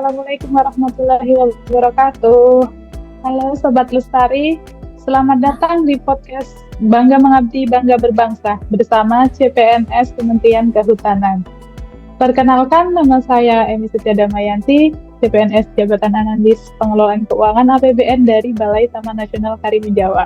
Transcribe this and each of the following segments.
Assalamualaikum warahmatullahi wabarakatuh. Halo Sobat Lestari, selamat datang di podcast Bangga Mengabdi, Bangga Berbangsa bersama CPNS Kementerian Kehutanan. Perkenalkan, nama saya Emi Setia Damayanti, CPNS Jabatan Analis Pengelolaan Keuangan APBN dari Balai Taman Nasional Karimun Jawa,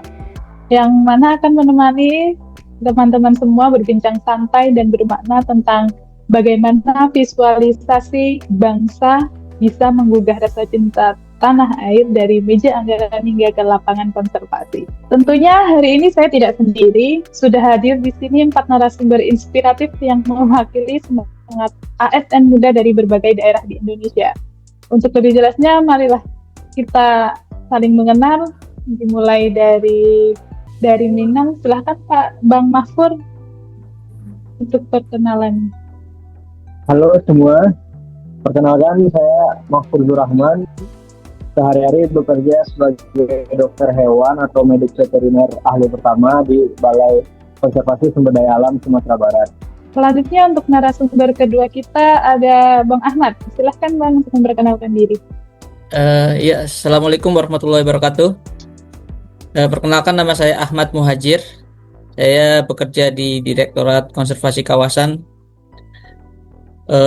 yang mana akan menemani teman-teman semua berbincang santai dan bermakna tentang bagaimana visualisasi bangsa bisa menggugah rasa cinta tanah air dari meja anggaran hingga ke lapangan konservasi. Tentunya hari ini saya tidak sendiri, sudah hadir di sini 4 narasumber inspiratif yang mewakili semangat ASN muda dari berbagai daerah di Indonesia. Untuk lebih jelasnya, marilah kita saling mengenal, dimulai dari Minang. Silahkan Pak Bang Mahfur untuk perkenalan. Halo semua, perkenalkan saya Mahfur Rahman. Sehari-hari bekerja sebagai dokter hewan atau medik veteriner ahli pertama di Balai Konservasi Sumber Daya Alam Sumatera Barat. Selanjutnya untuk narasumber kedua kita ada Bang Ahmad. Silahkan Bang untuk memperkenalkan diri. Assalamualaikum warahmatullahi wabarakatuh. Perkenalkan, nama saya Ahmad Muhajir. Saya bekerja di Direktorat Konservasi Kawasan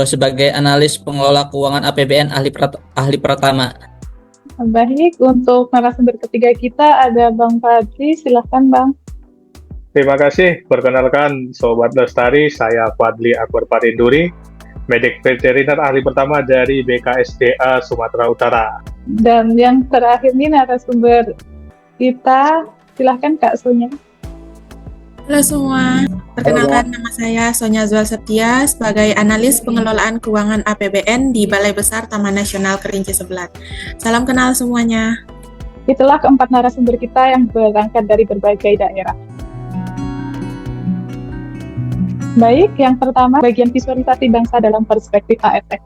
sebagai analis pengelola keuangan APBN ahli pertama. Baik, untuk narasumber ketiga kita ada Bang Fadli. Silahkan Bang. Terima kasih. Perkenalkan Sobat Lestari, saya Fadli Akbar Parinduri, medik veteriner ahli pertama dari BKSDA Sumatera Utara. Dan yang terakhir ini narasumber kita, silahkan Kak Sonya. Halo semua, perkenalkan nama saya Sonya Zual Septia sebagai analis pengelolaan keuangan APBN di Balai Besar Taman Nasional Kerinci Seblat. Salam kenal semuanya. Itulah keempat narasumber kita yang berangkat dari berbagai daerah. Baik, yang pertama bagian visualisasi bangsa dalam perspektif ASN.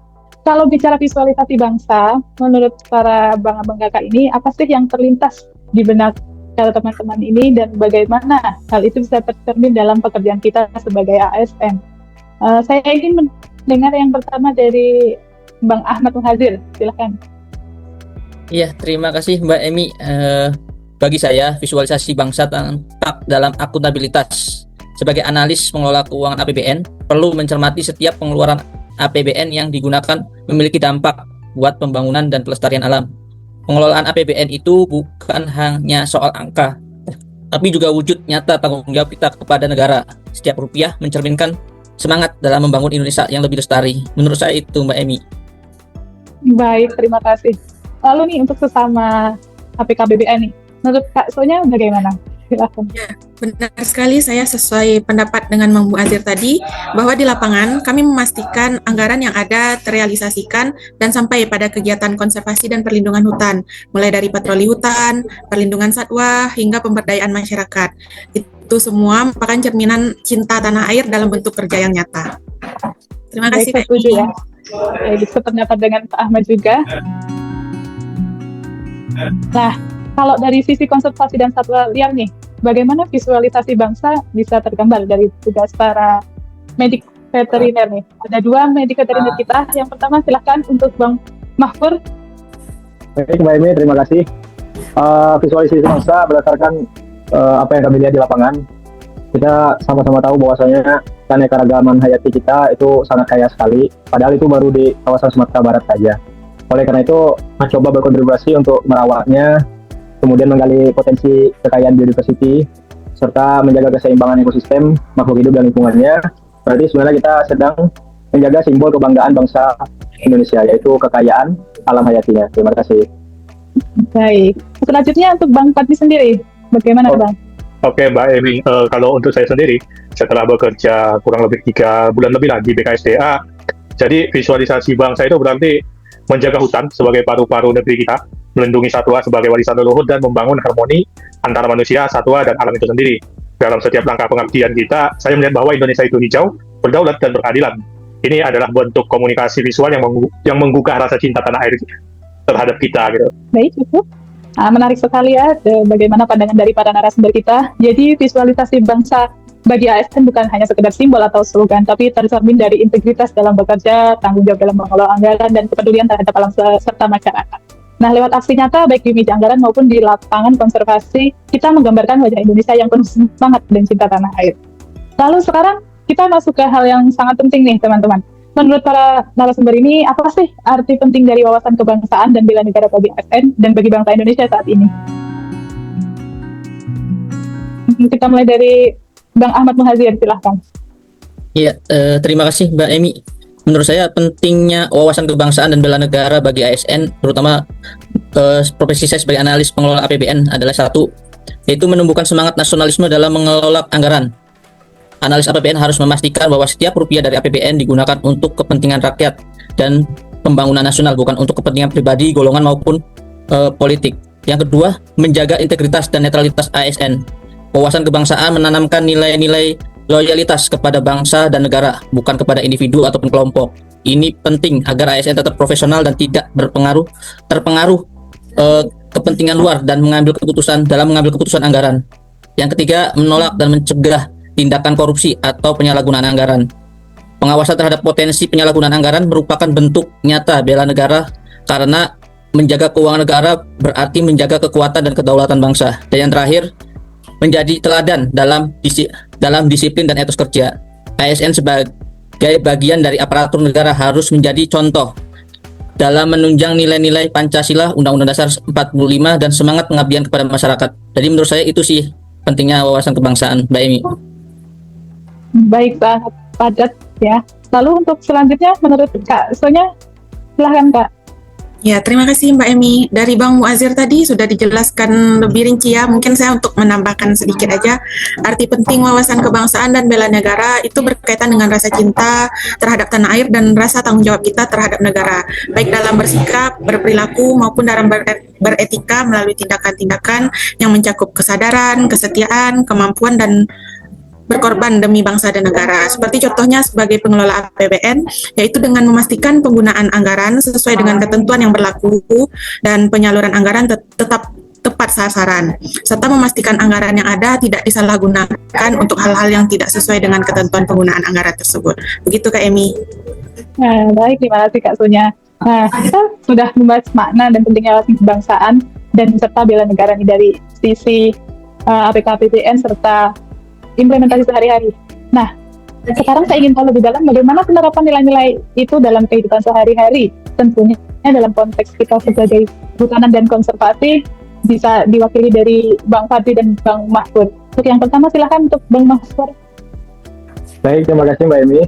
Kalau bicara visualisasi bangsa, menurut para bang-abang kakak ini, apa sih yang terlintas di benak kalau teman-teman ini dan bagaimana hal itu bisa tercermin dalam pekerjaan kita sebagai ASN? Saya ingin mendengar yang pertama dari Bang Ahmad Muhajir, silahkan. Iya, terima kasih Mbak Emi. Bagi saya, visualisasi bangsa tampak dalam akuntabilitas. Sebagai analis pengelola keuangan APBN, perlu mencermati setiap pengeluaran APBN yang digunakan memiliki dampak buat pembangunan dan pelestarian alam. Pengelolaan APBN itu bukan hanya soal angka, tapi juga wujud nyata tanggung jawab kita kepada negara. Setiap rupiah mencerminkan semangat dalam membangun Indonesia yang lebih lestari. Menurut saya itu, Mbak Emi. Baik, terima kasih. Lalu nih untuk sesama APKBBN nih, menurut Kak Sonya bagaimana? Silakan. Ya, benar sekali, saya sesuai pendapat dengan Bang Muhajir tadi, bahwa di lapangan kami memastikan anggaran yang ada terrealisasikan dan sampai pada kegiatan konservasi dan perlindungan hutan, mulai dari patroli hutan, perlindungan satwa, hingga pemberdayaan masyarakat. Itu semua merupakan cerminan cinta tanah air dalam bentuk kerja yang nyata. Terima kasih Kak. Setuju ya. Sependapat dengan Pak Ahmad juga. Nah, kalau dari sisi konservasi dan satwa liar nih, bagaimana visualisasi bangsa bisa tergambar dari tugas para medik veteriner nih? Ada 2 medik veteriner kita. Yang pertama silahkan untuk Bang Mahfur. Baik Mbak Emi, terima kasih. Visualisasi bangsa berdasarkan apa yang kami lihat di lapangan. Kita sama-sama tahu bahwasanya keanekaragaman hayati kita itu sangat kaya sekali. Padahal itu baru di kawasan Sumatera Barat saja. Oleh karena itu, mencoba berkontribusi untuk merawatnya, kemudian menggali potensi kekayaan biodiversity, serta menjaga keseimbangan ekosistem, makhluk hidup dan lingkungannya. Berarti sebenarnya kita sedang menjaga simbol kebanggaan bangsa Indonesia, yaitu kekayaan alam hayatinya. Terima kasih. Baik. Selanjutnya untuk Bang Fadli sendiri, bagaimana Bang? Oke Mbak Emi, kalau untuk saya sendiri, setelah bekerja kurang lebih 3 bulan lebih lagi di BKSDA, jadi visualisasi bangsa itu berarti menjaga hutan sebagai paru-paru negeri kita, melindungi satwa sebagai warisan leluhur, dan membangun harmoni antara manusia, satwa, dan alam itu sendiri. Dalam setiap langkah pengabdian kita, saya melihat bahwa Indonesia itu hijau, berdaulat, dan berkeadilan. Ini adalah bentuk komunikasi visual yang menggugah rasa cinta tanah air terhadap kita. Gitu. Baik, cukup. Menarik sekali ya bagaimana pandangan dari para narasumber kita. Jadi visualisasi bangsa bagi ASN bukan hanya sekedar simbol atau slogan, tapi tercermin dari integritas dalam bekerja, tanggung jawab dalam mengelola anggaran, dan kepedulian terhadap alam serta masyarakat. Nah, lewat aksi nyata, baik di meja anggaran maupun di lapangan konservasi, kita menggambarkan wajah Indonesia yang penuh semangat dan cinta tanah air. Lalu sekarang kita masuk ke hal yang sangat penting nih, teman-teman. Menurut para narasumber ini, apa sih arti penting dari wawasan kebangsaan dan bela negara bagi ASN dan bagi bangsa Indonesia saat ini? Kita mulai dari Bang Ahmad Muhazir, silahkan. Iya, terima kasih Mbak Emi. Menurut saya pentingnya wawasan kebangsaan dan bela negara bagi ASN, terutama profesi saya sebagai analis pengelola APBN adalah satu, yaitu menumbuhkan semangat nasionalisme dalam mengelola anggaran. Analis APBN harus memastikan bahwa setiap rupiah dari APBN digunakan untuk kepentingan rakyat dan pembangunan nasional, bukan untuk kepentingan pribadi, golongan maupun politik. Yang kedua, menjaga integritas dan netralitas ASN. Wawasan kebangsaan menanamkan nilai-nilai loyalitas kepada bangsa dan negara, bukan kepada individu ataupun kelompok. Ini penting agar ASN tetap profesional dan tidak terpengaruh kepentingan luar dan mengambil keputusan anggaran. Yang ketiga, menolak dan mencegah tindakan korupsi atau penyalahgunaan anggaran. Pengawasan terhadap potensi penyalahgunaan anggaran merupakan bentuk nyata bela negara, karena menjaga keuangan negara berarti menjaga kekuatan dan kedaulatan bangsa. Dan yang terakhir, menjadi teladan dalam disiplin dan etos kerja. ASN sebagai bagian dari aparatur negara harus menjadi contoh dalam menunjang nilai-nilai Pancasila, Undang-Undang Dasar 45, dan semangat pengabdian kepada masyarakat. Jadi menurut saya itu sih pentingnya wawasan kebangsaan, Mbak Emi. Baik, sangat padat ya. Lalu untuk selanjutnya, menurut Kak Sonya, silahkan Kak. Ya, terima kasih Mbak Emi. Dari Bang Muazir tadi sudah dijelaskan lebih rinci ya. Mungkin saya untuk menambahkan sedikit aja. Arti penting wawasan kebangsaan dan bela negara itu berkaitan dengan rasa cinta terhadap tanah air dan rasa tanggung jawab kita terhadap negara. Baik dalam bersikap, berperilaku, maupun dalam beretika melalui tindakan-tindakan yang mencakup kesadaran, kesetiaan, kemampuan, dan berkorban demi bangsa dan negara. Seperti contohnya sebagai pengelola APBN, yaitu dengan memastikan penggunaan anggaran sesuai dengan ketentuan yang berlaku dan penyaluran anggaran tetap tepat sasaran, serta memastikan anggaran yang ada tidak disalahgunakan untuk hal-hal yang tidak sesuai dengan ketentuan penggunaan anggaran tersebut. Begitu Kak Emi. Nah, baik, terima kasih Kak Sonya. Nah, kita sudah membahas makna dan pentingnya wawasan kebangsaan dan serta bela negara ini dari sisi APK-APBN serta implementasi sehari-hari. Nah, sekarang saya ingin tahu lebih dalam bagaimana penerapan nilai-nilai itu dalam kehidupan sehari-hari. Tentunya dalam konteks kita sebagai kehutanan dan konservasi bisa diwakili dari Bang Fadli dan Bang Mahfud. Untuk yang pertama silahkan untuk Bang Mahfud. Baik, terima kasih Mbak Emi.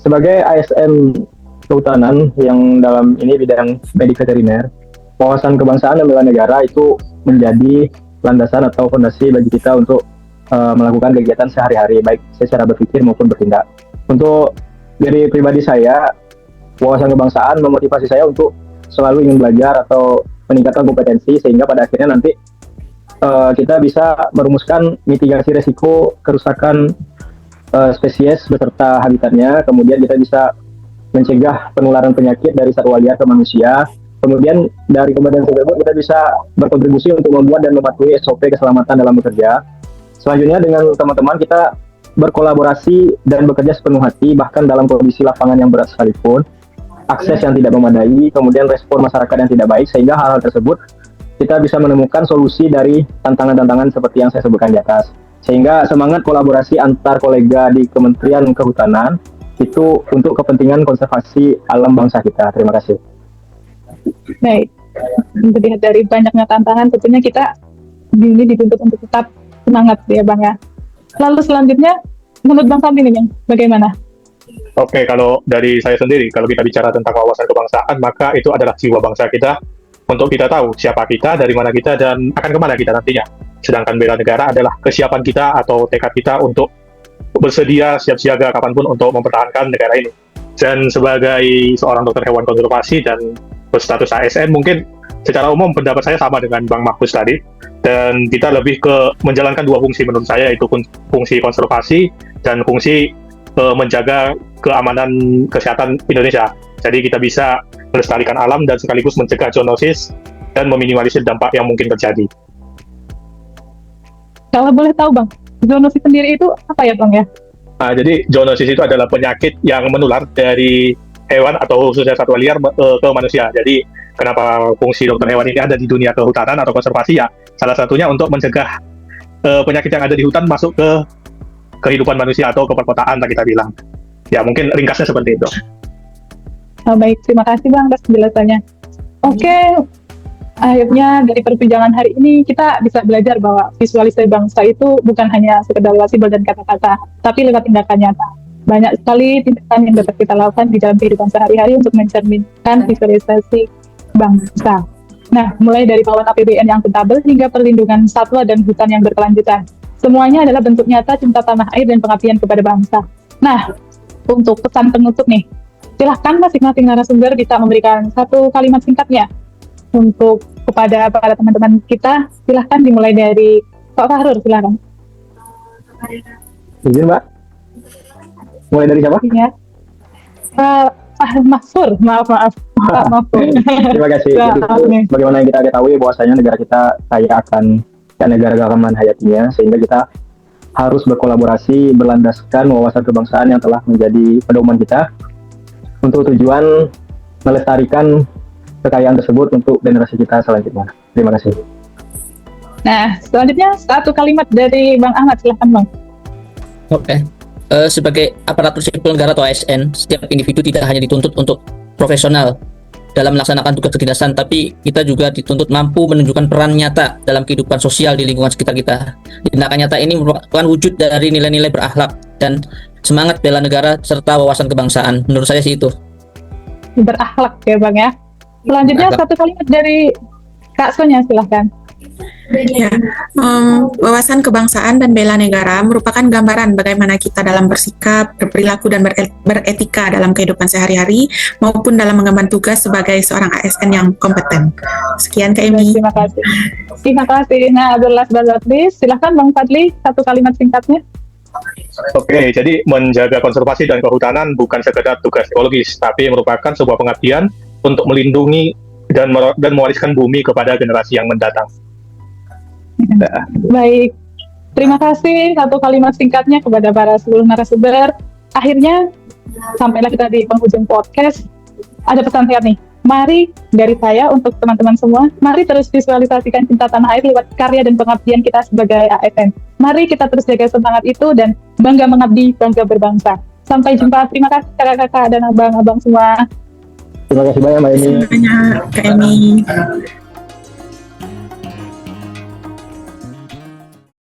Sebagai ASN kehutanan yang dalam ini bidang medik veteriner, wawasan kebangsaan dan bela negara itu menjadi landasan atau fondasi bagi kita untuk melakukan kegiatan sehari-hari, baik secara berpikir maupun bertindak. Untuk dari pribadi saya, wawasan kebangsaan memotivasi saya untuk selalu ingin belajar atau meningkatkan kompetensi, sehingga pada akhirnya nanti kita bisa merumuskan mitigasi resiko kerusakan spesies beserta habitatnya. Kemudian kita bisa mencegah penularan penyakit dari satwa liar ke manusia. Kemudian dari kompetensi tersebut kita bisa berkontribusi untuk membuat dan mematuhi SOP keselamatan dalam bekerja. Selanjutnya dengan teman-teman kita berkolaborasi dan bekerja sepenuh hati, bahkan dalam kondisi lapangan yang berat sekalipun, akses yang tidak memadai, kemudian respon masyarakat yang tidak baik, sehingga hal-hal tersebut kita bisa menemukan solusi dari tantangan-tantangan seperti yang saya sebutkan di atas. Sehingga semangat kolaborasi antar kolega di Kementerian Kehutanan itu untuk kepentingan konservasi alam bangsa kita. Terima kasih. Baik, melihat dari banyaknya tantangan, tentunya kita ini dituntut untuk tetap semangat ya Bang ya. Lalu selanjutnya, menurut Bang Fadli nih, bagaimana? Oke, kalau dari saya sendiri, kalau kita bicara tentang wawasan kebangsaan, maka itu adalah jiwa bangsa kita untuk kita tahu siapa kita, dari mana kita, dan akan kemana kita nantinya. Sedangkan bela negara adalah kesiapan kita atau tekad kita untuk bersedia siap siaga kapanpun untuk mempertahankan negara ini. Dan sebagai seorang dokter hewan konservasi dan berstatus ASN, mungkin secara umum pendapat saya sama dengan Bang Mahfuz tadi, dan kita lebih ke menjalankan dua fungsi menurut saya, yaitu fungsi konservasi dan fungsi menjaga keamanan kesehatan Indonesia. Jadi kita bisa melestarikan alam dan sekaligus mencegah zoonosis dan meminimalisir dampak yang mungkin terjadi. Kalau boleh tahu Bang, zoonosis sendiri itu apa ya Bang ya? Jadi zoonosis itu adalah penyakit yang menular dari hewan atau khususnya satwa liar ke manusia. Jadi kenapa fungsi dokter hewan ini ada di dunia kehutanan atau konservasi ya? Salah satunya untuk mencegah penyakit yang ada di hutan masuk ke kehidupan manusia atau ke perkotaan lah kita bilang. Ya mungkin ringkasnya seperti itu. Baik, terima kasih Bang atas penjelasannya. Oke, akhirnya dari perbincangan hari ini kita bisa belajar bahwa visualisasi bangsa itu bukan hanya sekedar label dan kata-kata, tapi lewat tindakan nyata. Banyak sekali tindakan yang dapat kita lakukan di dalam kehidupan sehari-hari untuk mencerminkan visualisasi bangsa. Nah, mulai dari bawaan APBN yang akuntabel hingga perlindungan satwa dan hutan yang berkelanjutan. Semuanya adalah bentuk nyata cinta tanah air dan pengabdian kepada bangsa. Nah, untuk pesan penutup nih, silahkan masing-masing narasumber bisa memberikan satu kalimat singkatnya untuk kepada para teman-teman kita. Silahkan dimulai dari Pak Fahrur, silahkan. Izin Mbak. Mulai dari siapa? Ya. Mahfur, maaf. Pak Mahfur. Terima kasih. Ya, Jadi, bagaimana yang kita ketahui bahwasanya negara kita kaya akan keanekaragaman hayatinya, sehingga kita harus berkolaborasi berlandaskan wawasan kebangsaan yang telah menjadi pedoman kita untuk tujuan melestarikan kekayaan tersebut untuk generasi kita selanjutnya. Terima kasih. Nah, selanjutnya satu kalimat dari Bang Ahmad, silahkan Bang. Oke. Sebagai aparatur sipil negara atau ASN, setiap individu tidak hanya dituntut untuk profesional dalam melaksanakan tugas kedinasan, tapi kita juga dituntut mampu menunjukkan peran nyata dalam kehidupan sosial di lingkungan sekitar kita. Tindakan nyata ini merupakan wujud dari nilai-nilai berakhlak dan semangat bela negara serta wawasan kebangsaan. Menurut saya sih itu. Berakhlak ya Bang ya. Selanjutnya Berakhlak. satu kalimat dari Kak Sonya, silahkan. Ya, wawasan kebangsaan dan bela negara merupakan gambaran bagaimana kita dalam bersikap, berperilaku, dan beretika dalam kehidupan sehari-hari maupun dalam mengemban tugas sebagai seorang ASN yang kompeten. Sekian Kak Emi. Terima kasih. Terima kasih. Nah, last but not least, silahkan Bang Fadli, satu kalimat singkatnya. Oke, jadi menjaga konservasi dan kehutanan bukan sekedar tugas ekologis, tapi merupakan sebuah pengabdian untuk melindungi dan mewariskan bumi kepada generasi yang mendatang. Baik, terima kasih satu kalimat singkatnya kepada para seluruh narasumber. Akhirnya sampailah kita di penghujung podcast. Ada pesan singkat nih. Mari dari saya untuk teman-teman semua, mari terus visualisasikan cinta tanah air lewat karya dan pengabdian kita sebagai ASN. Mari kita terus jaga semangat itu dan bangga mengabdi, bangga berbangsa. Sampai jumpa. Terima kasih kakak-kakak dan abang-abang semua. Terima kasih banyak Mbak Eni. Terima kasih banyak Kak Emi.